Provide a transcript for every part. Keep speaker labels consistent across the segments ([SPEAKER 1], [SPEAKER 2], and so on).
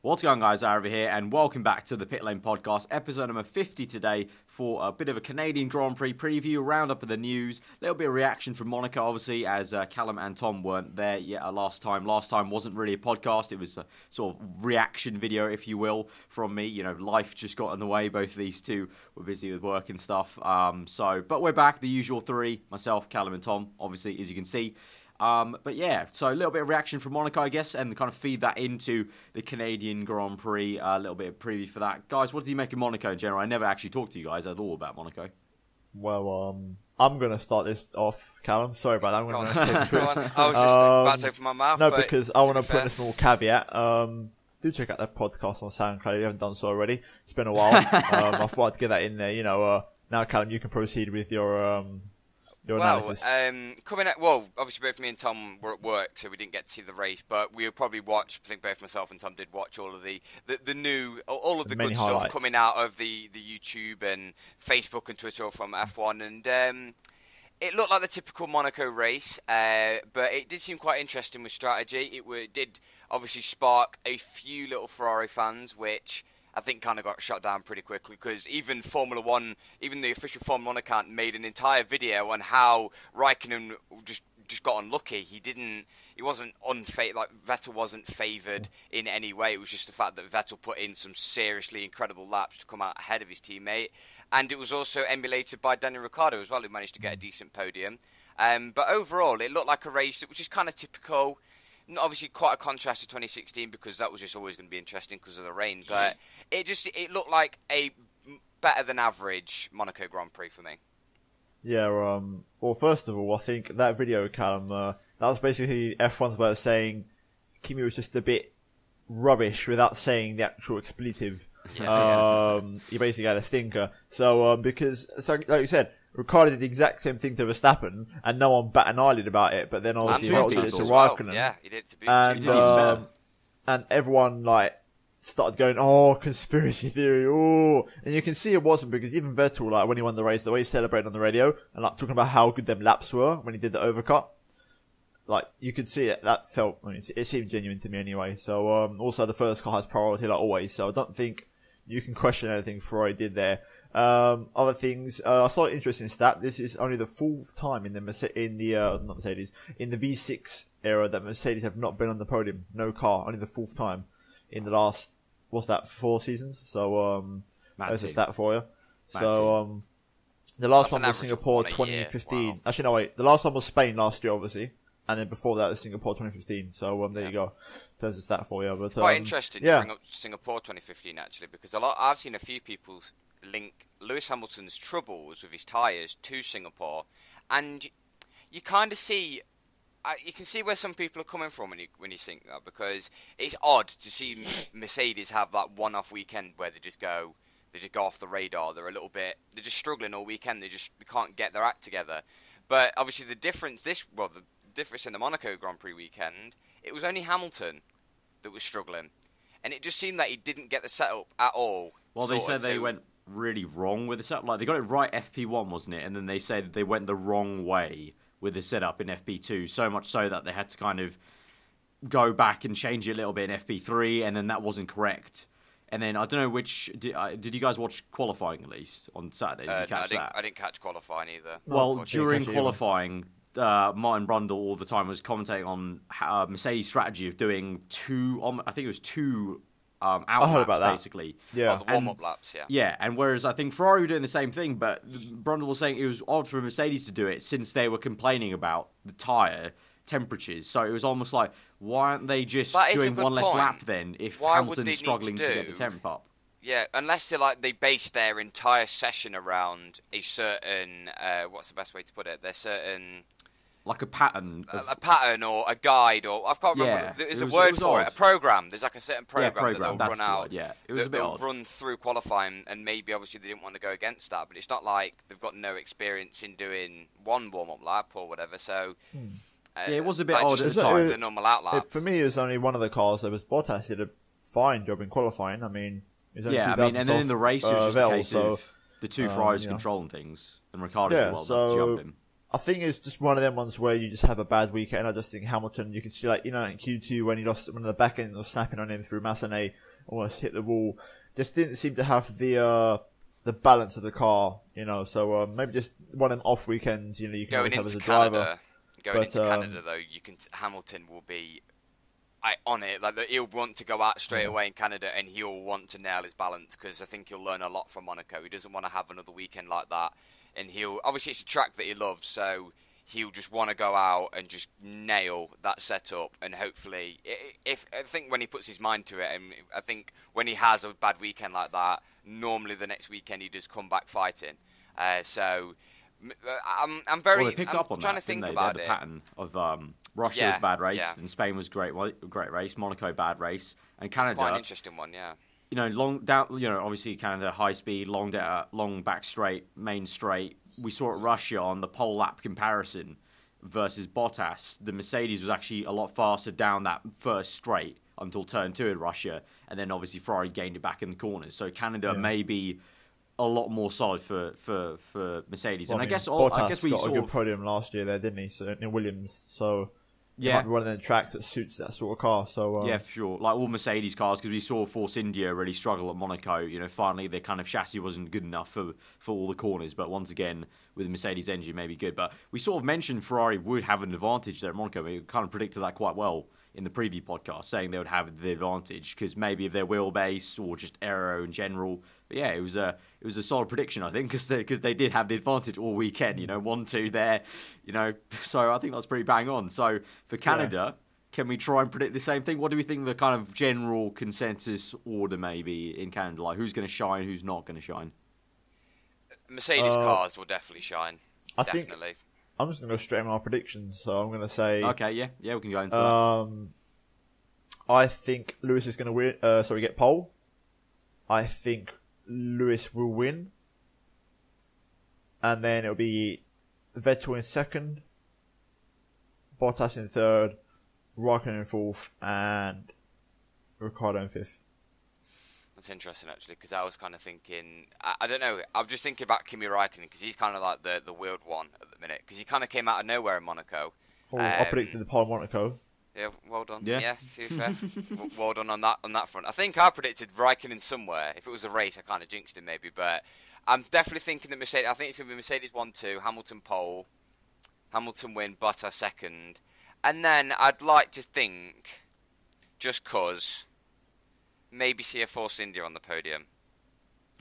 [SPEAKER 1] What's going on, guys? Aarav here, and welcome back to the Pitlane podcast, episode number 50 today for a bit of a Canadian Grand Prix preview, roundup of the news, a little bit of reaction from Monaco, obviously, as Callum and Tom weren't there yet last time. Last time wasn't really a podcast, it was a sort of reaction video, if you will, from me. You know, life just got in the way, both of these two were busy with work and stuff. But we're back, the usual three, myself, Callum and Tom, obviously, as you can see. But yeah, so a little bit of reaction from Monaco, I guess, and kind of feed that into the Canadian Grand Prix, a little bit of preview for that. Guys, what does he make of Monaco in general? I never actually talked to you guys at all about Monaco.
[SPEAKER 2] Well, I'm going to start this off, Callum. Sorry about that. I'm going to take the
[SPEAKER 3] I was just about to open my mouth.
[SPEAKER 2] No, because I want to put in a small caveat. Do check out that podcast on SoundCloud if you haven't done so already. It's been a while. I thought I'd get that in there. You know, now, Callum, you can proceed with your analysis.
[SPEAKER 3] Obviously both me and Tom were at work, so we didn't get to see the race, but we probably watched, I think both myself and Tom did watch all of the good
[SPEAKER 2] highlights.
[SPEAKER 3] Stuff coming out of the YouTube and Facebook and Twitter from F1, and it looked like the typical Monaco race, but it did seem quite interesting with strategy. It did obviously spark a few little Ferrari fans, which I think kind of got shut down pretty quickly, because even Formula One, even the official Formula One account made an entire video on how Raikkonen just got unlucky. He wasn't Vettel wasn't favoured in any way. It was just the fact that Vettel put in some seriously incredible laps to come out ahead of his teammate. And it was also emulated by Daniel Ricciardo as well, who managed to get a decent podium. But overall, it looked like a race that was just kind of typical. Obviously, quite a contrast to 2016, because that was just always going to be interesting because of the rain. But it looked like a better than average Monaco Grand Prix for me.
[SPEAKER 2] Yeah, well, first of all, I think that video, Callum, that was basically F1's way of saying Kimi was just a bit rubbish without saying the actual expletive. He basically had a stinker. So, like you said, Ricciardo did the exact same thing to Verstappen, and no one bat an eyelid about it. But then obviously he did it to Raikkonen.
[SPEAKER 3] Yeah, he did it to
[SPEAKER 2] and everyone started going, "Oh, conspiracy theory!" Oh, and you can see it wasn't, because even Vettel, when he won the race, the way he celebrated on the radio and talking about how good them laps were when he did the overcut, you could see it. That felt, it seemed genuine to me anyway. So also the first car has priority always, so I don't think you can question anything Ferrari did there. Other things, I saw an interesting stat. This is only the fourth time in the V6 era that Mercedes have not been on the podium. No car, only the fourth time in the last, 4 seasons? So, there's a stat for you. So, the last one was Singapore 2015. Wow. Actually, no, wait. The last one was Spain last year, obviously. And then before that was Singapore 2015. So, there you go. So there's a stat for you. But,
[SPEAKER 3] quite interesting to bring up Singapore 2015, actually, because I've seen a few people link Lewis Hamilton's troubles with his tyres to Singapore, and you kind of see, you can see where some people are coming from when you think that, because it's odd to see Mercedes have that one-off weekend where they just go off the radar. They're just struggling all weekend. They can't get their act together. But obviously the difference in the Monaco Grand Prix weekend, it was only Hamilton that was struggling, and it just seemed that he didn't get the setup at all.
[SPEAKER 1] Well, they said they went really wrong with the setup. They got it right FP1, wasn't it? And then they said they went the wrong way with the setup in FP2, so much so that they had to kind of go back and change it a little bit in FP3, and then that wasn't correct. And then I don't know which did you guys watch qualifying at least on Saturday? Did you catch that?
[SPEAKER 3] I didn't catch qualifying either.
[SPEAKER 1] Well, during qualifying, Martin Brundle all the time was commentating on Mercedes' strategy of doing two out
[SPEAKER 2] I heard
[SPEAKER 1] laps,
[SPEAKER 2] about that.
[SPEAKER 1] Basically.
[SPEAKER 3] Yeah. The warm-up laps, yeah.
[SPEAKER 1] Yeah, and whereas I think Ferrari were doing the same thing, but Brundle was saying it was odd for Mercedes to do it since they were complaining about the tyre temperatures. So it was almost like, why aren't they just doing one less lap then if Hamilton's struggling to get the temp up?
[SPEAKER 3] Yeah, unless they base their entire session around a certain, what's the best way to put it? There's certain...
[SPEAKER 1] Like a pattern.
[SPEAKER 3] A pattern or a guide, or I can't remember. There's a word for it. A program. There's a certain program that they'll run out.
[SPEAKER 1] Yeah, it was a bit odd.
[SPEAKER 3] Run through qualifying, and maybe obviously they didn't want to go against that, but it's not like they've got no experience in doing one warm-up lap or whatever. So
[SPEAKER 1] it was a bit odd at the time.
[SPEAKER 3] The normal out lap.
[SPEAKER 2] For me, it was only one of the cars that was Bottas did a fine job in qualifying. I mean, it was only
[SPEAKER 1] and then in the race it was just a case of the two Ferraris controlling things, and Ricciardo jumped him.
[SPEAKER 2] I think it's just one of them ones where you just have a bad weekend. I just think Hamilton, you can see in Q2 when he lost, when the back end was snapping on him through Massenet, almost hit the wall. Just didn't seem to have the balance of the car, So maybe just one of them off weekends, you can always have as a driver.
[SPEAKER 3] Going into Canada, though, Hamilton will be on it. Like he'll want to go out straight away in Canada, and he'll want to nail his balance because I think he'll learn a lot from Monaco. He doesn't want to have another weekend like that, and obviously it's a track that he loves, so he'll just want to go out and just nail that setup. And hopefully, I think when he puts his mind to it, and I think when he has a bad weekend like that, normally the next weekend he does come back fighting. So. I'm very.
[SPEAKER 1] Well, they picked up on
[SPEAKER 3] trying
[SPEAKER 1] that,
[SPEAKER 3] to think
[SPEAKER 1] didn't they?
[SPEAKER 3] about
[SPEAKER 1] They had
[SPEAKER 3] it.
[SPEAKER 1] the pattern of Russia was a bad race, and Spain was great race. Monaco bad race, and Canada.
[SPEAKER 3] It's quite an interesting one, yeah.
[SPEAKER 1] Long down. Obviously Canada high speed, long back straight, main straight. We saw at Russia on the pole lap comparison versus Bottas. The Mercedes was actually a lot faster down that first straight until turn 2 in Russia, and then obviously Ferrari gained it back in the corners. So Canada may be a lot more solid for Mercedes,
[SPEAKER 2] well,
[SPEAKER 1] and I guess we
[SPEAKER 2] got
[SPEAKER 1] saw
[SPEAKER 2] a good podium last year there, didn't he? So in Williams, so it might be one of the tracks that suits that sort of car. So
[SPEAKER 1] yeah, for sure, like all Mercedes cars, because we saw Force India really struggle at Monaco. Finally their kind of chassis wasn't good enough for all the corners, but once again with the Mercedes engine, maybe good. But we sort of mentioned Ferrari would have an advantage there at Monaco. We kind of predicted that quite well in the preview podcast, saying they would have the advantage because maybe of their wheelbase or just aero in general. But yeah, it was a solid prediction, I think, because they did have the advantage all weekend. 1-2 there, So I think that's pretty bang on. So for Canada, can we try and predict the same thing? What do we think the kind of general consensus order may be in Canada? Like who's going to shine, who's not going to shine?
[SPEAKER 3] Mercedes cars will definitely shine.
[SPEAKER 2] I'm just going to go straight in my predictions. So I'm going to say...
[SPEAKER 1] Okay, yeah, we can go into that.
[SPEAKER 2] I think Lewis is going to win. Get pole. I think Lewis will win. And then it'll be Vettel in second, Bottas in third, Raikkonen in fourth, and Ricciardo in fifth.
[SPEAKER 3] That's interesting, actually, because I was kind of thinking... I don't know. I was just thinking about Kimi Raikkonen, because he's kind of like the weird one at the minute, because he kind of came out of nowhere in Monaco.
[SPEAKER 2] I predicted the pole in Monaco.
[SPEAKER 3] Yeah, well done.
[SPEAKER 1] Yeah,
[SPEAKER 3] fair. Well done on that front. I think I predicted Raikkonen somewhere. If it was a race, I kind of jinxed him maybe, but I'm definitely thinking that Mercedes... I think it's going to be Mercedes 1-2, Hamilton pole, Hamilton win, Bottas second, and then I'd like to think, just cause... maybe see a Force India on the podium.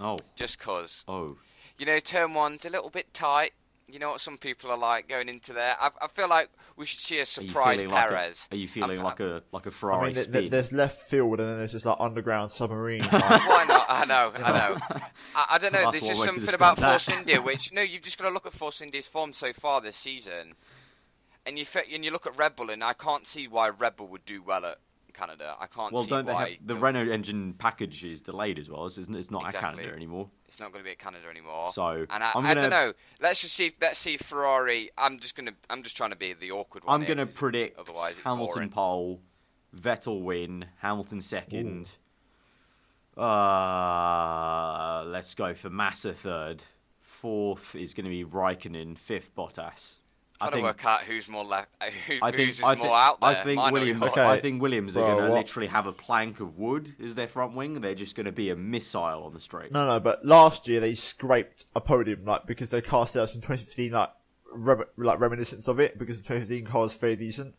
[SPEAKER 1] Oh.
[SPEAKER 3] Just cause.
[SPEAKER 1] Oh.
[SPEAKER 3] Turn 1's a little bit tight. You know what some people are like going into there. I feel like we should see a surprise Perez.
[SPEAKER 1] Are you feeling like a Ferrari spin?
[SPEAKER 2] There's left field and then there's just like underground submarine.
[SPEAKER 3] Why not? I know. I don't know. There's just something about Force India which you've just got to look at Force India's form so far this season, and you look at Red Bull, and I can't see why Red Bull would do well at Canada. I can't see why.
[SPEAKER 1] The Renault engine package is delayed as well. It's not at Canada anymore.
[SPEAKER 3] It's not going to be at Canada anymore.
[SPEAKER 1] So,
[SPEAKER 3] and I don't know. Let's see Ferrari. I'm just trying to be the awkward one.
[SPEAKER 1] I'm going to predict Hamilton pole, Vettel win, Hamilton second. Let's go for Massa third. Fourth is going to be Raikkonen. Fifth, Bottas.
[SPEAKER 3] Trying to work out who's more left, who's more out there.
[SPEAKER 1] I think Williams are going to literally have a plank of wood as their front wing. They're just going to be a missile on the straight.
[SPEAKER 2] No, but last year they scraped a podium, because they cast out in 2015, reminiscence of it, because the 2015 car was fairly decent.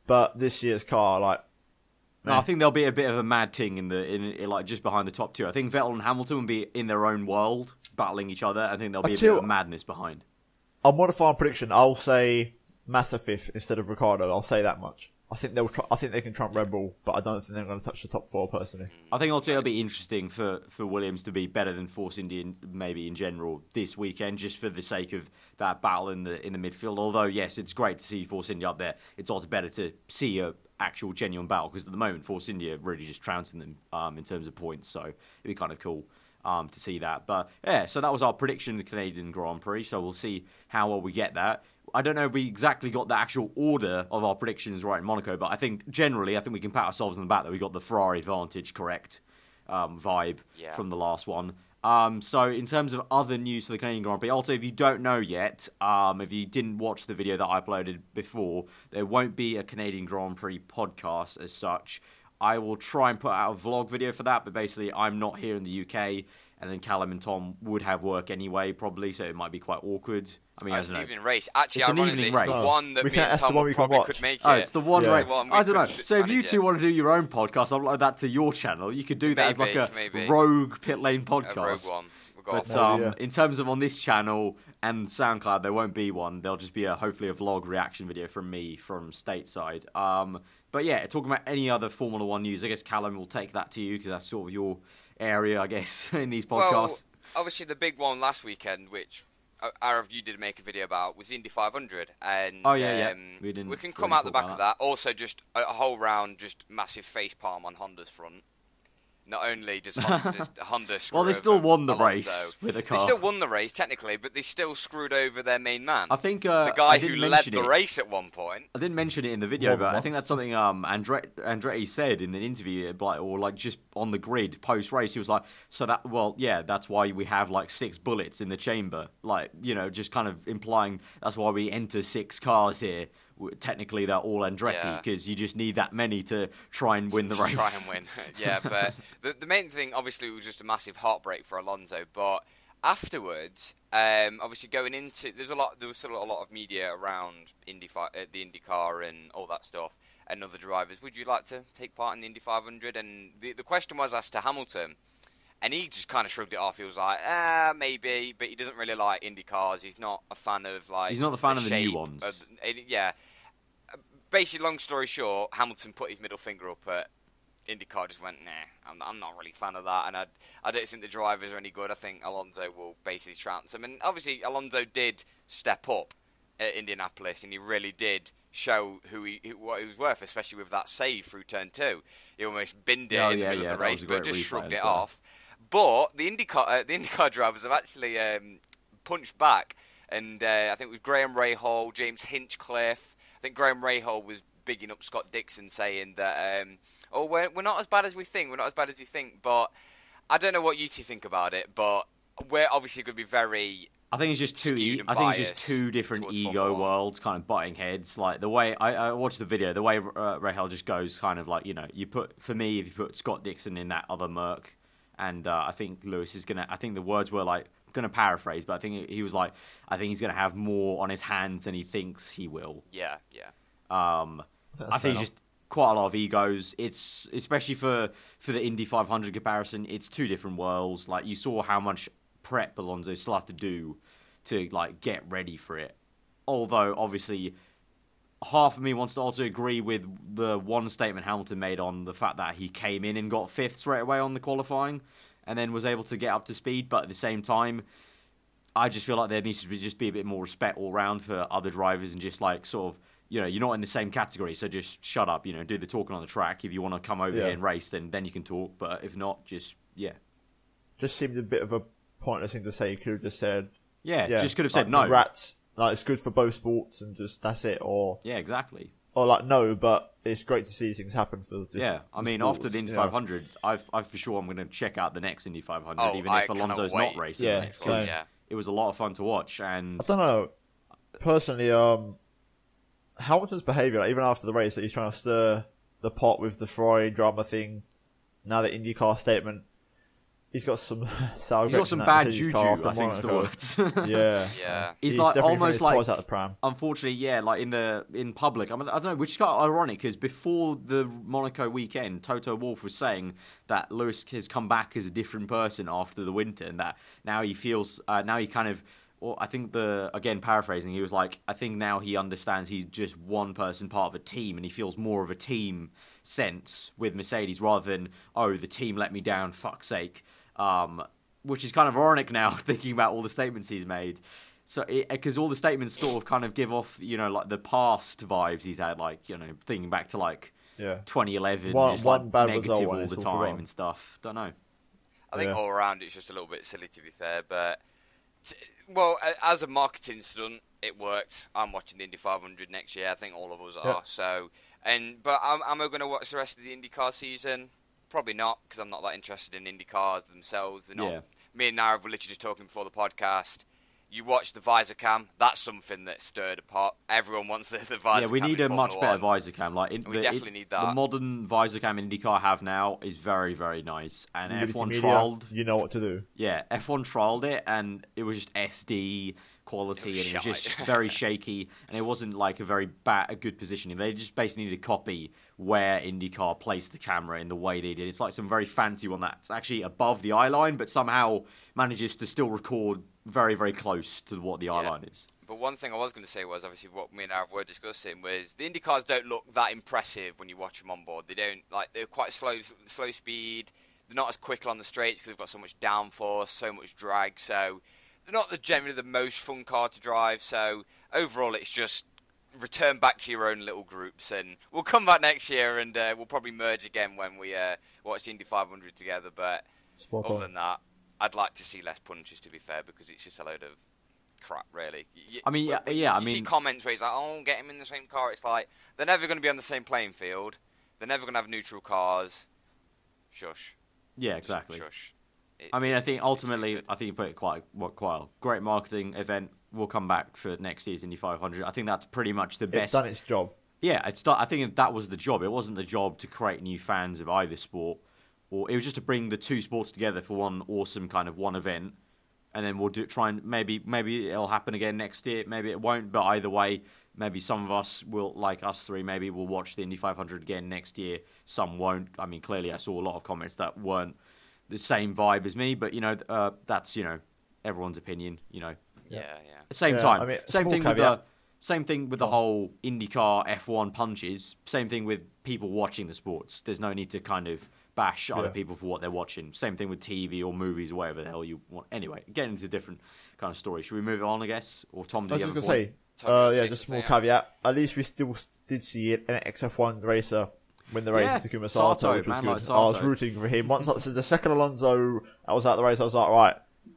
[SPEAKER 2] But this year's car,
[SPEAKER 1] no, I think there'll be a bit of a mad thing in just behind the top two. I think Vettel and Hamilton will be in their own world, battling each other. I think there'll be a bit of madness behind.
[SPEAKER 2] I'll modify a prediction. I'll say Massa fifth instead of Ricciardo. I'll say that much. I think they can trump Red Bull, but I don't think they're going to touch the top four personally.
[SPEAKER 1] I think it'll be interesting for Williams to be better than Force India maybe in general this weekend, just for the sake of that battle in the midfield. Although yes, it's great to see Force India up there. It's also better to see a actual genuine battle, because at the moment Force India really just trouncing them in terms of points. So it'd be kind of cool to see that. But yeah, so that was our prediction in the Canadian Grand Prix. So we'll see how well we get that. I don't know if we exactly got the actual order of our predictions right in Monaco, but I think generally, we can pat ourselves on the back that we got the Ferrari advantage correct vibe from the last one. So in terms of other news for the Canadian Grand Prix, also if you don't know yet, if you didn't watch the video that I uploaded before, there won't be a Canadian Grand Prix podcast as such. I will try and put out a vlog video for that, but basically I'm not here in the UK, and then Callum and Tom would have work anyway, probably, so it might be quite awkward. I mean,
[SPEAKER 3] it's an evening race. Actually,
[SPEAKER 1] it's an
[SPEAKER 3] ironically,
[SPEAKER 1] evening
[SPEAKER 3] it's
[SPEAKER 1] race.
[SPEAKER 3] the one that
[SPEAKER 2] We
[SPEAKER 3] me
[SPEAKER 2] can't-
[SPEAKER 3] and
[SPEAKER 2] that's the
[SPEAKER 3] Tom
[SPEAKER 2] one we can
[SPEAKER 3] probably
[SPEAKER 2] watch.
[SPEAKER 3] could make
[SPEAKER 1] Oh,
[SPEAKER 3] it.
[SPEAKER 1] it's the one
[SPEAKER 2] Yeah.
[SPEAKER 1] race.
[SPEAKER 3] It's the one we
[SPEAKER 1] I don't know.
[SPEAKER 3] could
[SPEAKER 1] So if you
[SPEAKER 3] manage
[SPEAKER 1] two
[SPEAKER 3] it.
[SPEAKER 1] want to do your own podcast, I'll upload that to your channel. You could do that as like a
[SPEAKER 3] Maybe.
[SPEAKER 1] rogue pit lane
[SPEAKER 3] A rogue
[SPEAKER 1] podcast.
[SPEAKER 3] one. We'll go off
[SPEAKER 1] But
[SPEAKER 3] that.
[SPEAKER 2] Yeah.
[SPEAKER 1] in terms of on this channel and SoundCloud, there won't be one. There'll just be hopefully a vlog reaction video from me from stateside. But yeah, talking about any other Formula One news, I guess Callum will take that to you because that's sort of your area, I guess, in these podcasts.
[SPEAKER 3] Well, obviously the big one last weekend, which Aarav, you did make a video about, was Indy 500, and
[SPEAKER 1] Oh, yeah.
[SPEAKER 3] we
[SPEAKER 1] didn't
[SPEAKER 3] can come
[SPEAKER 1] really
[SPEAKER 3] out the
[SPEAKER 1] talk
[SPEAKER 3] back
[SPEAKER 1] about
[SPEAKER 3] of that. Also, just a whole round, just massive face palm on Honda's front. Not only does Honda screw
[SPEAKER 1] Well, they
[SPEAKER 3] over
[SPEAKER 1] still won the
[SPEAKER 3] Alonso,
[SPEAKER 1] race with a car.
[SPEAKER 3] They still won the race technically, but they still screwed over their main man.
[SPEAKER 1] I think
[SPEAKER 3] the
[SPEAKER 1] I
[SPEAKER 3] guy who
[SPEAKER 1] didn't
[SPEAKER 3] led
[SPEAKER 1] mention
[SPEAKER 3] the
[SPEAKER 1] it.
[SPEAKER 3] race at one point.
[SPEAKER 1] I didn't mention it in the video,
[SPEAKER 2] More
[SPEAKER 1] but
[SPEAKER 2] than
[SPEAKER 1] I think
[SPEAKER 2] once.
[SPEAKER 1] that's something Andretti said in an interview, or like just on the grid post race. He was like, that's why we have like 6 bullets in the chamber, like just kind of implying that's why we enter 6 cars here. Technically, they're all Andretti because you just need that many to try and win the race.
[SPEAKER 3] Try and win, yeah. But the main thing, obviously, was just a massive heartbreak for Alonso. But afterwards, obviously going into there was still a lot of media around the IndyCar and all that stuff, and other drivers. Would you like to take part in the Indy 500? And the question was asked to Hamilton, and he just kind of shrugged it off. He was like, maybe, but he doesn't really like Indy cars. He's not a fan of
[SPEAKER 1] He's not the fan of the new ones.
[SPEAKER 3] Yeah. Basically, long story short, Hamilton put his middle finger up at IndyCar, just went, nah, I'm not really a fan of that, and I don't think the drivers are any good. I think Alonso will basically trounce them. And obviously, Alonso did step up at Indianapolis, and he really did show what he was worth, especially with that save through turn 2. He almost binned it in the middle of the race, but just shrugged it off. But the IndyCar drivers have actually punched back, and I think it was Graham Rahal, James Hinchcliffe. I think Graham Rahal was bigging up Scott Dixon, saying that, we're not as bad as we think. We're not as bad as you think. But I don't know what you two think about it. But we're obviously going to be very.
[SPEAKER 1] I think it's just two different ego worlds, kind of butting heads. Like the way I watched the video, the way Rahal just goes, kind of like if you put Scott Dixon in that other Merc, and I think Lewis is gonna. I think the words were like. Going to paraphrase, but I think he was like, I think he's going to have more on his hands than he thinks he will.
[SPEAKER 3] Yeah.
[SPEAKER 1] I think it's just quite a lot of egos. It's especially for the Indy 500 comparison. It's two different worlds. Like you saw how much prep Alonso still have to do to like get ready for it. Although obviously, half of me wants to also agree with the one statement Hamilton made on the fact that he came in and got 5th straight away on the qualifying. And then was able to get up to speed, but at the same time, I just feel like there needs to be a bit more respect all round for other drivers and just like sort of, you're not in the same category, so just shut up, do the talking on the track. If you want to come over here and race, then you can talk, but if not, just
[SPEAKER 2] seemed a bit of a pointless thing to say. You could have just said,
[SPEAKER 1] just could have said
[SPEAKER 2] like,
[SPEAKER 1] no.
[SPEAKER 2] Rats, like it's good for both sports, and just that's it, or
[SPEAKER 1] exactly.
[SPEAKER 2] Or like no, but it's great to see things happen for just
[SPEAKER 1] I mean,
[SPEAKER 2] sports,
[SPEAKER 1] after the Indy 500, I for sure I'm going to check out the next Indy 500, even if Alonso's not racing. It was a lot of fun to watch, and
[SPEAKER 2] I don't know. Personally, Hamilton's behaviour, like, even after the race, that he's trying to stir the pot with the Ferrari drama thing. Now the IndyCar statement, he's got some sour.
[SPEAKER 1] He's got some bad juju, I think is the words.
[SPEAKER 2] Yeah.
[SPEAKER 1] He's like almost like
[SPEAKER 2] out the pram.
[SPEAKER 1] Unfortunately, like in public. I don't know, which is kind of ironic because before the Monaco weekend, Toto Wolff was saying that Lewis has come back as a different person after the winter, and that now he feels now he kind of. Well, I think again paraphrasing, he was like, I think now he understands he's just one person part of a team, and he feels more of a team sense with Mercedes rather than the team let me down, fuck's sake. Which is kind of ironic now, thinking about all the statements he's made. So, because all the statements sort of kind of give off, like the past vibes he's had, like, thinking back to like 2011, just
[SPEAKER 2] one bad
[SPEAKER 1] negative
[SPEAKER 2] result
[SPEAKER 1] all the time and stuff. Don't know.
[SPEAKER 3] I think all around it's just a little bit silly, to be fair, but. Well, as a marketing stunt, it worked. I'm watching the Indy 500 next year. I think all of us are. So, but am I going to watch the rest of the IndyCar season? Probably not, because I'm not that interested in IndyCars themselves. They're not. Me and Aarav were literally just talking before the podcast. You watch the visor cam. That's something that stirred apart. Everyone wants the visor cam.
[SPEAKER 1] Yeah, we need a much better visor cam. Like
[SPEAKER 3] we definitely need that.
[SPEAKER 1] The modern visor cam IndyCar have now is very, very nice. And
[SPEAKER 2] Liberty
[SPEAKER 1] F1
[SPEAKER 2] Media,
[SPEAKER 1] trialled.
[SPEAKER 2] You know what to do.
[SPEAKER 1] Yeah, F1 trialled it, and it was just SD quality, and it was just very shaky, and it wasn't like a good positioning. They just basically needed to copy where IndyCar placed the camera in the way they did. It's like some very fancy one that's actually above the eye line, but somehow manages to still record very, very close to what the eye line is.
[SPEAKER 3] But one thing I was going to say was, obviously, what me and Aarav were discussing was the Indy cars don't look that impressive when you watch them on board. They're quite slow speed. They're not as quick on the straights because they've got so much downforce, so much drag. So they're not generally the most fun car to drive. So overall, it's just return back to your own little groups, and we'll come back next year, and we'll probably merge again when we watch the Indy 500 together. But other than that, I'd like to see less punches, to be fair, because it's just a load of crap, really. You see comments where he's like, "Oh, get him in the same car." It's like they're never going to be on the same playing field. They're never going to have neutral cars. Shush.
[SPEAKER 1] Yeah, exactly.
[SPEAKER 3] Shush.
[SPEAKER 1] I think ultimately, I think you put it quite well. Great marketing event. Will come back for next year's Indy 500. I think that's pretty much the best.
[SPEAKER 2] It's done its job.
[SPEAKER 1] Yeah, I think that was the job. It wasn't the job to create new fans of either sport, or it was just to bring the two sports together for one awesome kind of one event. And then we'll try and maybe it'll happen again next year. Maybe it won't. But either way, maybe some of us will, like us three, maybe we'll watch the Indy 500 again next year. Some won't. I mean, clearly I saw a lot of comments that weren't the same vibe as me. But that's everyone's opinion.
[SPEAKER 3] Yeah.
[SPEAKER 1] Same time.
[SPEAKER 2] I mean,
[SPEAKER 1] same thing with the whole IndyCar F1 punches. Same thing with people watching the sports. There's no need to kind of bash other people for what they're watching. Same thing with TV or movies or whatever the hell you want. Anyway, getting into a different kind of story. Should we move on, I guess? Or Tom, do you have a point?
[SPEAKER 2] Just a small caveat. At least we still did see an XF1 racer win the race to Takuma Sato, which was good. I was rooting for him. Once the second Alonso, I was out the race, I was like, right,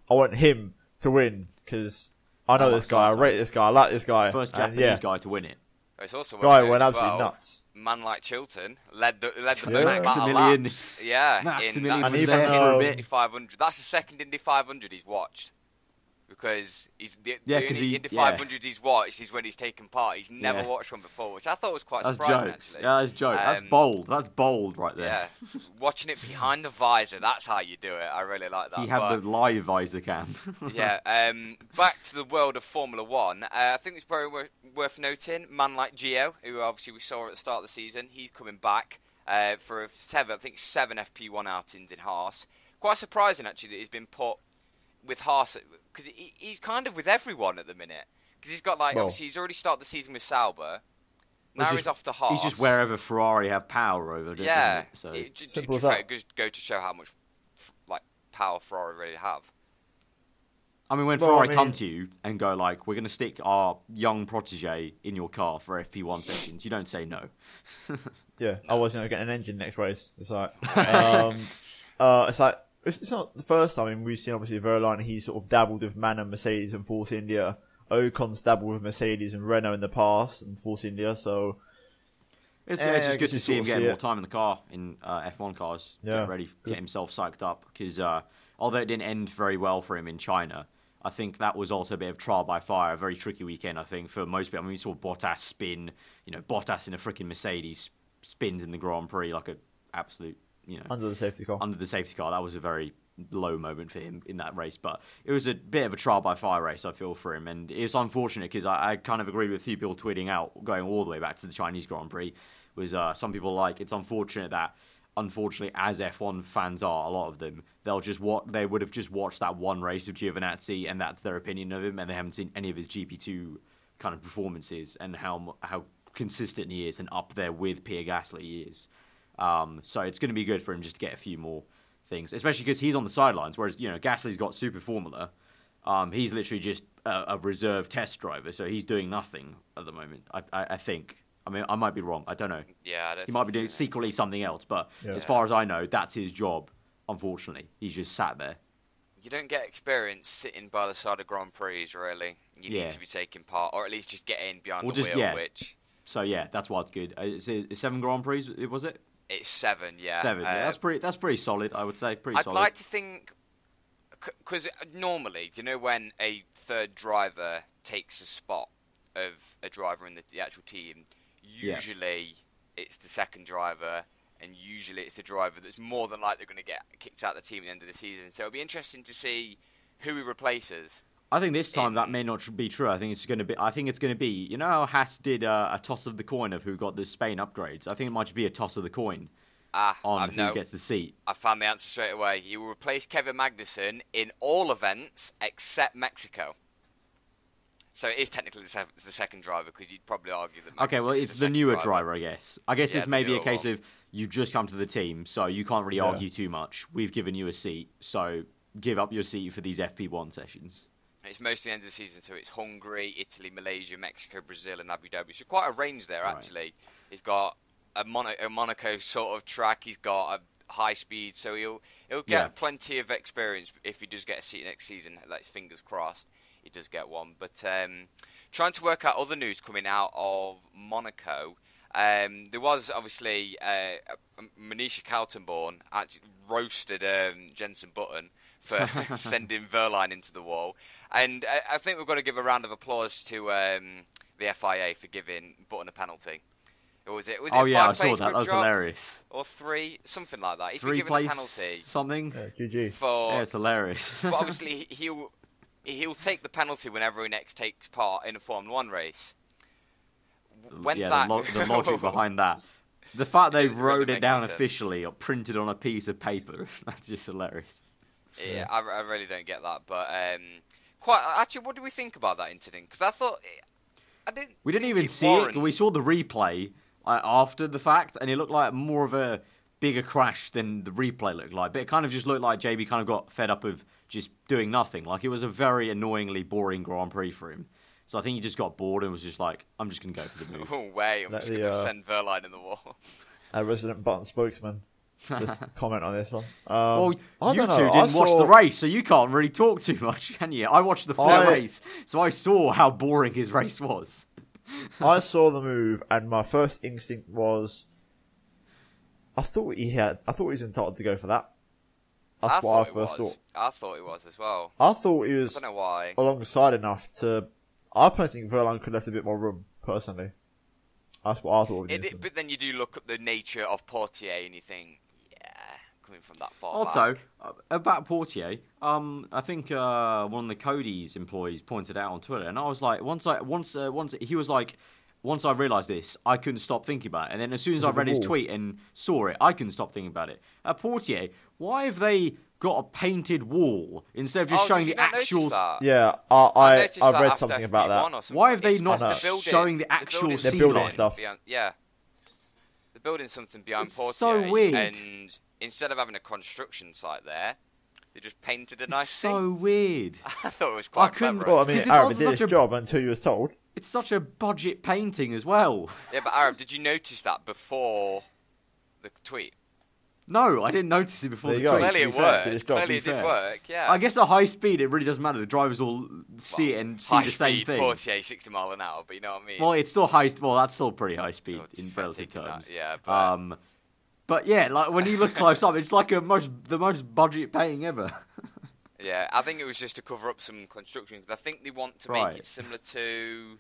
[SPEAKER 2] I want him to win, because I know this guy, I rate this guy, I like this guy.
[SPEAKER 1] First Japanese guy to win it.
[SPEAKER 3] It's also
[SPEAKER 2] guy went absolutely nuts.
[SPEAKER 3] Man like Chilton led the
[SPEAKER 1] Maximilian.
[SPEAKER 3] Maximilian
[SPEAKER 1] was there for a bit.
[SPEAKER 3] Indy 500. That's the second Indy 500 he's watched. Because the only Indy 500 he's watched is when he's taken part. He's never watched one before, which I thought was quite surprising, actually.
[SPEAKER 1] Yeah, that's joke. That's bold. That's bold right there.
[SPEAKER 3] Yeah. Watching it behind the visor, that's how you do it. I really like that.
[SPEAKER 1] He had the live visor cam.
[SPEAKER 3] Back to the world of Formula One. I think it's very worth noting, man like Gio, who obviously we saw at the start of the season, he's coming back for seven FP1 outings in Haas. Quite surprising, actually, that he's been put with Haas, because he's kind of with everyone at the minute. Because he's got obviously he's already started the season with Sauber. Now he's off to Haas.
[SPEAKER 1] He's just wherever Ferrari have power over.
[SPEAKER 3] Yeah,
[SPEAKER 1] so
[SPEAKER 3] simple as that. It goes to show how much power Ferrari really have.
[SPEAKER 1] I mean, when Ferrari come to you and go we're going to stick our young protege in your car for FP1 sessions, you don't say no.
[SPEAKER 2] I was going to get an engine next race. It's like, it's not the first time. I mean, we've seen obviously Verlaine. He's sort of dabbled with MAN and Mercedes and Force India. Ocon's dabbled with Mercedes and Renault in the past and Force India. So
[SPEAKER 1] it's just good to see him getting more time in the car in F1 cars.
[SPEAKER 2] Yeah,
[SPEAKER 1] get himself psyched up, because although it didn't end very well for him in China, I think that was also a bit of trial by fire, a very tricky weekend, I think, for most people. I mean, we saw Bottas spin, Bottas in a freaking Mercedes spins in the Grand Prix like an absolute,
[SPEAKER 2] under the safety car.
[SPEAKER 1] Under the safety car. That was a very low moment for him in that race. But it was a bit of a trial by fire race, I feel, for him. And it's unfortunate, because I kind of agree with a few people tweeting out, going all the way back to the Chinese Grand Prix, was some people it's unfortunate that, unfortunately, as F1 fans are, a lot of them, they would have just watched that one race of Giovinazzi, and that's their opinion of him, and they haven't seen any of his GP2 kind of performances and how consistent he is and up there with Pierre Gasly he is. So it's going to be good for him just to get a few more things, especially because he's on the sidelines, whereas Gasly's got super formula. He's literally just a reserve test driver, so he's doing nothing at the moment. I think. I mean, I might be wrong. I don't know.
[SPEAKER 3] Yeah,
[SPEAKER 1] he might be doing secretly something else, but as far as I know, that's his job. Unfortunately, he's just sat there.
[SPEAKER 3] You don't get experience sitting by the side of Grand Prix, really. You need to be taking part, or at least just get in behind the wheel.
[SPEAKER 1] So that's why it's good. It's 7 Grand Prix, was it?
[SPEAKER 3] It's 7, yeah.
[SPEAKER 1] 7, yeah. That's pretty solid, I would say. I'd
[SPEAKER 3] like to think because normally, do you know when a third driver takes a spot of a driver in the actual team? Usually, it's the second driver, and usually it's a driver that's more than likely going to get kicked out of the team at the end of the season. So it'll be interesting to see who he replaces.
[SPEAKER 1] I think this time that may not be true. I think it's going to be. You know how Haas did a toss of the coin of who got the Spain upgrades. I think it might be a toss of the coin on who gets the seat.
[SPEAKER 3] I found the answer straight away. He will replace Kevin Magnussen in all events except Mexico. So it is technically the second driver, because you'd probably argue that Magnussen
[SPEAKER 1] okay, well, it's the newer driver, I guess. I guess it's maybe a case of you just come to the team, so you can't really argue too much. We've given you a seat, so give up your seat for these FP1 sessions.
[SPEAKER 3] It's mostly the end of the season, so it's Hungary, Italy, Malaysia, Mexico, Brazil, and Abu Dhabi. So quite a range there, actually. He's got a Monaco sort of track. He's got a high speed, so he'll get plenty of experience if he does get a seat next season. Let's fingers crossed he does get one. But trying to work out other news coming out of Monaco. There was obviously Manisha Kaltenborn actually roasted Jenson Button for sending Verline into the wall. And I think we've got to give a round of applause to the FIA for giving Button a penalty. Was it
[SPEAKER 1] I saw that. That was hilarious.
[SPEAKER 3] Or 3, something like that. If
[SPEAKER 1] 3
[SPEAKER 3] you're given a penalty,
[SPEAKER 1] something.
[SPEAKER 2] GG.
[SPEAKER 1] Yeah, it's hilarious.
[SPEAKER 3] But obviously he'll take the penalty whenever he next takes part in a Formula 1 race.
[SPEAKER 1] The logic behind that. The fact they wrote it down officially or printed on a piece of paper, that's just hilarious.
[SPEAKER 3] Yeah, I really don't get that. But actually, what do we think about that incident? Because I thought
[SPEAKER 1] we didn't even see it. We saw the replay after the fact, and it looked like more of a bigger crash than the replay looked like. But it kind of just looked like JB kind of got fed up of just doing nothing. Like, it was a very annoyingly boring Grand Prix for him. So I think he just got bored and was just like, I'm just going to go for the move.
[SPEAKER 3] Oh, wait, I'm just going to send Verline in the wall.
[SPEAKER 2] Our resident Button spokesman. Just comment on this one.
[SPEAKER 1] Well, you two didn't watch the race, so you can't really talk too much, can you? I watched the full race, so I saw how boring his race was.
[SPEAKER 2] I saw the move, and my first instinct was, I thought he was entitled to go for that. That's what I first thought.
[SPEAKER 3] I thought he was as well.
[SPEAKER 2] I thought he was
[SPEAKER 3] I don't know why.
[SPEAKER 2] Alongside enough to. I personally think Verline could have left a bit more room, personally. That's what I thought.
[SPEAKER 3] But then you do look at the nature of Portier and you think, coming from that far
[SPEAKER 1] also,
[SPEAKER 3] back.
[SPEAKER 1] About Portier, I think one of the Cody's employees pointed out on Twitter, and I was like, once I realised this, I couldn't stop thinking about it. And then as soon as I read his tweet and saw it, I couldn't stop thinking about it. Portier, why have they got a painted wall instead of just showing the actual?
[SPEAKER 2] Yeah, I read something about that.
[SPEAKER 1] Why have they not showing the actual
[SPEAKER 2] They're building stuff?
[SPEAKER 3] Yeah, they're building something behind Portier.
[SPEAKER 1] So weird.
[SPEAKER 3] And instead of having a construction site there, they just painted a nice thing.
[SPEAKER 1] So weird.
[SPEAKER 3] I thought it was quite clever.
[SPEAKER 2] Well, I mean, Aarav did his job until you was told.
[SPEAKER 1] It's such a budget painting as well.
[SPEAKER 3] Yeah, but Aarav, did you notice that before the tweet?
[SPEAKER 1] No, I didn't notice it before the tweet.
[SPEAKER 3] Clearly it worked. Clearly it did work, yeah.
[SPEAKER 1] I guess at high speed, it really doesn't matter. The drivers will see it and see the same thing.
[SPEAKER 3] High speed, Portier, 60 mile an hour, but you know what I mean?
[SPEAKER 1] Well, it's still high. Well, that's still pretty high speed in relative terms.
[SPEAKER 3] Yeah,
[SPEAKER 1] but yeah, like when you look close up, it's like the most budget painting ever.
[SPEAKER 3] Yeah, I think it was just to cover up some construction, because I think they want to make it similar to...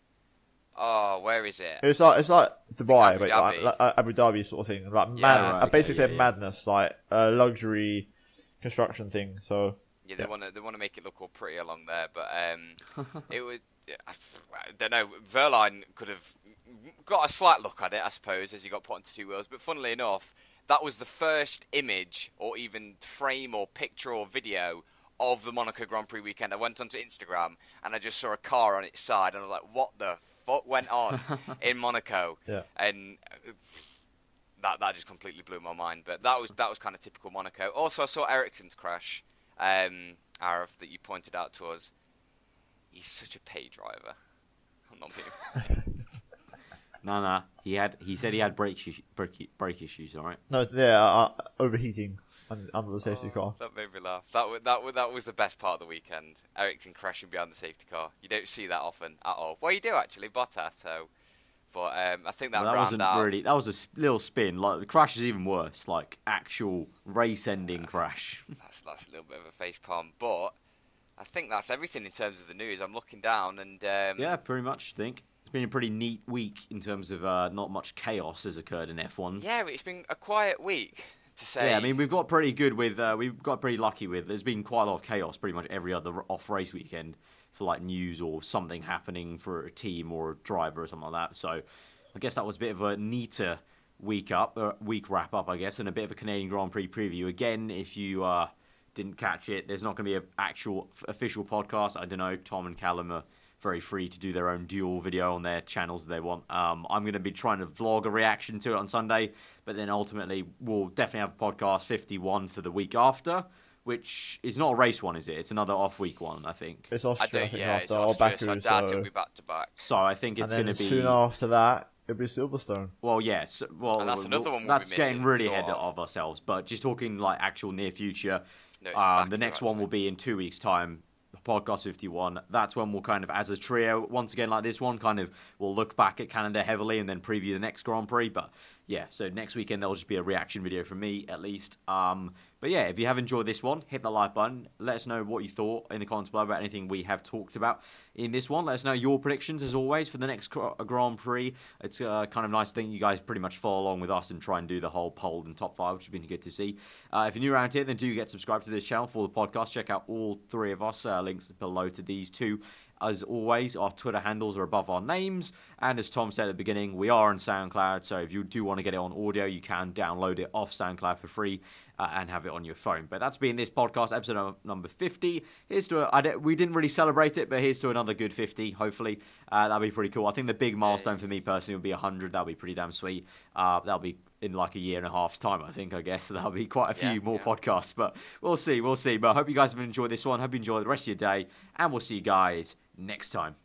[SPEAKER 3] Oh, where is it?
[SPEAKER 2] It's like Dubai, like Abu Dhabi sort of thing. Like basically Madness, like a luxury construction thing. So
[SPEAKER 3] yeah, they want to make it look all pretty along there, but it was. I don't know. Verline could have got a slight look at it, I suppose, as he got put onto 2 wheels. But funnily enough, that was the first image, or even frame, or picture, or video of the Monaco Grand Prix weekend. I went onto Instagram and I just saw a car on its side, and I was like, "What the fuck went on in Monaco?"
[SPEAKER 2] Yeah.
[SPEAKER 3] And that just completely blew my mind. But that was kind of typical Monaco. Also, I saw Ericsson's crash, Aarav, that you pointed out to us. He's such a pay driver. I'm not being funny.
[SPEAKER 1] No. He said he had brake issues. All right.
[SPEAKER 2] No, yeah, overheating under the safety car.
[SPEAKER 3] That made me laugh. That was the best part of the weekend. Ericsson crashing behind the safety car. You don't see that often at all. Well, you do actually, Bottas. So But I think that
[SPEAKER 1] Well, that
[SPEAKER 3] round
[SPEAKER 1] wasn't
[SPEAKER 3] out.
[SPEAKER 1] really. That was a little spin. Like the crash is even worse. Like actual race-ending crash.
[SPEAKER 3] That's a little bit of a face palm, but I think that's everything in terms of the news. I'm looking down and
[SPEAKER 1] Yeah, pretty much. I think it's been a pretty neat week in terms of not much chaos has occurred in F1.
[SPEAKER 3] yeah, it's been a quiet week to say.
[SPEAKER 1] Yeah, I mean we've got pretty good with. We've got pretty lucky with. There's been quite a lot of chaos pretty much every other off-race weekend for like news or something happening for a team or a driver or something like that. So I guess that was a bit of a neater week wrap up, I guess, and a bit of a Canadian Grand Prix preview. Again, if you didn't catch it, there's not going to be an actual official podcast. I don't know. Tom and Callum are very free to do their own dual video on their channels if they want. I'm going to be trying to vlog a reaction to it on Sunday, but then ultimately we'll definitely have a podcast 51 for the week after, which is not a race one, is it? It's another off-week one, I think.
[SPEAKER 2] It's Austria, I think,
[SPEAKER 3] it's
[SPEAKER 2] after
[SPEAKER 3] Austria,
[SPEAKER 2] Baku,
[SPEAKER 3] so I doubt it'll be back to back.
[SPEAKER 1] So I think it's going to be
[SPEAKER 2] soon after that, it'll be Silverstone.
[SPEAKER 1] Well, yes. Well,
[SPEAKER 3] And that's another one we'll
[SPEAKER 1] that's
[SPEAKER 3] be
[SPEAKER 1] getting
[SPEAKER 3] missing,
[SPEAKER 1] really
[SPEAKER 3] sort
[SPEAKER 1] ahead of ourselves. But just talking like actual near future,
[SPEAKER 3] No, it's Baku,
[SPEAKER 1] the next one
[SPEAKER 3] actually.
[SPEAKER 1] will be in 2 weeks' time. Podcast 51. That's when we'll kind of, as a trio, once again like this one, kind of we'll look back at Canada heavily and then preview the next Grand Prix. But yeah, so next weekend there'll just be a reaction video from me at least. But yeah, if you have enjoyed this one, hit the like button. Let us know what you thought in the comments below about anything we have talked about in this one. Let us know your predictions as always for the next Grand Prix. It's kind of nice thing you guys pretty much follow along with us and try and do the whole poll and top 5, which has been good to see. If you're new around here, then do get subscribed to this channel for the podcast. Check out all 3 of us. Links below to these 2. As always, our Twitter handles are above our names. And as Tom said at the beginning, we are on SoundCloud. So if you do want to get it on audio, you can download it off SoundCloud for free and have it on your phone. But that's been this podcast, episode number 50. Here's to we didn't really celebrate it, but here's to another good 50, hopefully. That'll be pretty cool. I think the big milestone for me personally would be 100. That'll be pretty damn sweet. That'll be in like a year and a half's time, I think, I guess. So that'll be quite a few more podcasts. But we'll see. But I hope you guys have enjoyed this one. Hope you enjoy the rest of your day. And we'll see you guys next time.